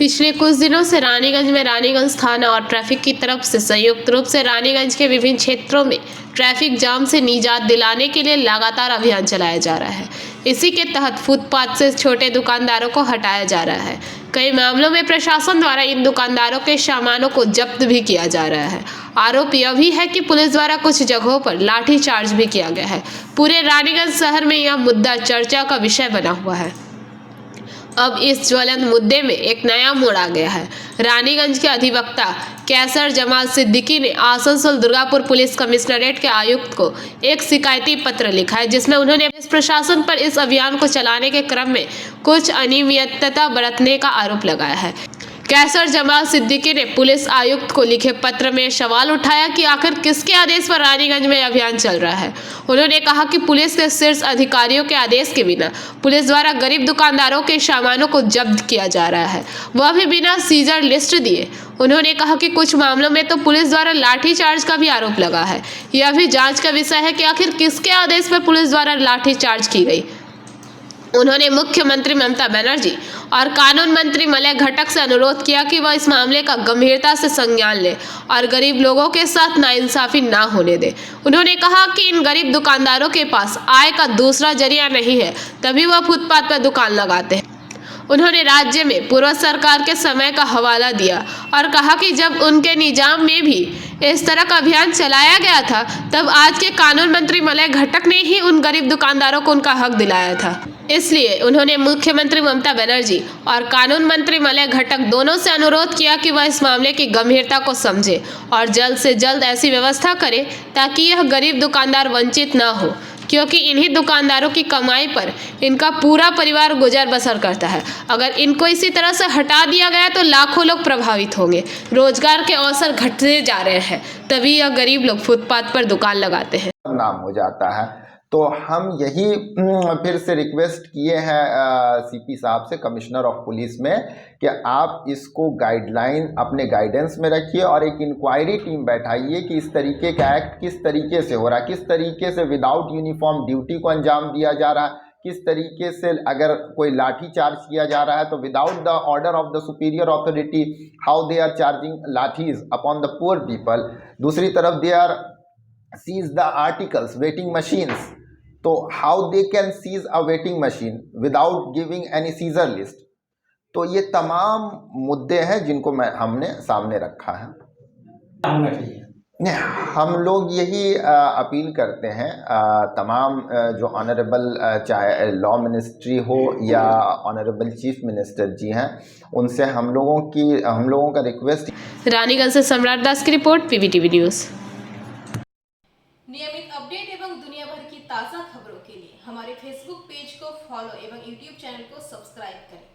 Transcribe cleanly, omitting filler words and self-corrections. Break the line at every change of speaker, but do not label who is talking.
पिछले कुछ दिनों से रानीगंज में रानीगंज थाना और ट्रैफिक की तरफ से संयुक्त रूप से रानीगंज के विभिन्न क्षेत्रों में ट्रैफिक जाम से निजात दिलाने के लिए लगातार अभियान चलाया जा रहा है। इसी के तहत फुटपाथ से छोटे दुकानदारों को हटाया जा रहा है। कई मामलों में प्रशासन द्वारा इन दुकानदारों के सामानों को जब्त भी किया जा रहा है। आरोप यह भी है कि पुलिस द्वारा कुछ जगहों पर लाठी चार्ज भी किया गया है। पूरे रानीगंज शहर में यह मुद्दा चर्चा का विषय बना हुआ है। अब इस ज्वलंत मुद्दे में एक नया मोड़ आ गया है। रानीगंज के अधिवक्ता कैसर जमाल सिद्दीकी ने आसनसोल दुर्गापुर पुलिस कमिश्नरेट के आयुक्त को एक शिकायती पत्र लिखा है, जिसमें उन्होंने पुलिस प्रशासन पर इस अभियान को चलाने के क्रम में कुछ अनियमितता बरतने का आरोप लगाया है। कैसर जमाल सिद्दीकी ने पुलिस आयुक्त को लिखे पत्र में सवाल उठाया कि आखिर किसके आदेश पर रानीगंज में अभियान चल रहा है। उन्होंने कहा कि पुलिस के शीर्ष अधिकारियों के आदेश के बिना पुलिस द्वारा गरीब दुकानदारों के सामानों को जब्त किया जा रहा है, वह भी बिना सीजर लिस्ट दिए। उन्होंने कहा कि कुछ मामलों में तो पुलिस द्वारा लाठीचार्ज का भी आरोप लगा है। यह भी जांच का विषय है कि आखिर किसके आदेश पर पुलिस द्वारा लाठीचार्ज की गई। उन्होंने मुख्यमंत्री ममता बनर्जी और कानून मंत्री मलय घटक से अनुरोध किया कि वह इस मामले का गंभीरता से संज्ञान ले और गरीब लोगों के साथ नाइंसाफी ना होने दे। उन्होंने कहा कि इन गरीब दुकानदारों के पास आय का दूसरा जरिया नहीं है, तभी वह फुटपाथ पर दुकान लगाते हैं। उन्होंने राज्य में पूर्व सरकार के समय का हवाला दिया और कहा कि जब उनके निजाम में भी इस तरह का अभियान चलाया गया था, तब आज के कानून मंत्री मलय घटक ने ही उन गरीब दुकानदारों को उनका हक दिलाया था। इसलिए उन्होंने मुख्यमंत्री ममता बनर्जी और कानून मंत्री मलय घटक दोनों से अनुरोध किया कि वह इस मामले की गंभीरता को समझे और जल्द से जल्द ऐसी व्यवस्था करे ताकि यह गरीब दुकानदार वंचित न हो, क्योंकि इन्हीं दुकानदारों की कमाई पर इनका पूरा परिवार गुजर बसर करता है। अगर इनको इसी तरह से हटा दिया गया तो लाखों लोग प्रभावित होंगे, रोजगार के अवसर घटते जा रहे हैं, तभी यह गरीब लोग फुटपाथ पर दुकान लगाते हैं।
नाम हो जाता है। तो हम यही फिर से रिक्वेस्ट किए हैं सीपी साहब से, कमिश्नर ऑफ पुलिस में, कि आप इसको गाइडलाइन अपने गाइडेंस में रखिए और एक इंक्वायरी टीम बैठाइए कि इस तरीके का एक्ट किस तरीके से हो रहा है, किस तरीके से विदाउट यूनिफॉर्म ड्यूटी को अंजाम दिया जा रहा है, किस तरीके से अगर कोई लाठी चार्ज किया जा रहा है तो without the order of the superior authority how they are charging lathis upon the poor people. दूसरी तरफ they are seize the articles, weighing machines, तो how they can seize a weighing machine without giving any seizure list. तो ये तमाम मुद्दे हैं जिनको हमने सामने रखा है। हम लोग यही अपील करते हैं तमाम जो ऑनरेबल, चाहे लॉ मिनिस्ट्री हो या ऑनरेबल चीफ मिनिस्टर जी हैं, उनसे हम लोगों का रिक्वेस्ट।
रानीगंज से सम्राट दास की रिपोर्ट, पीवीटीवी न्यूज़।
नियमित अपडेट एवं दुनिया भर की ताज़ा खबरों के लिए हमारे फेसबुक पेज को फॉलो एवं यूट्यूब चैनल को सब्सक्राइब करें।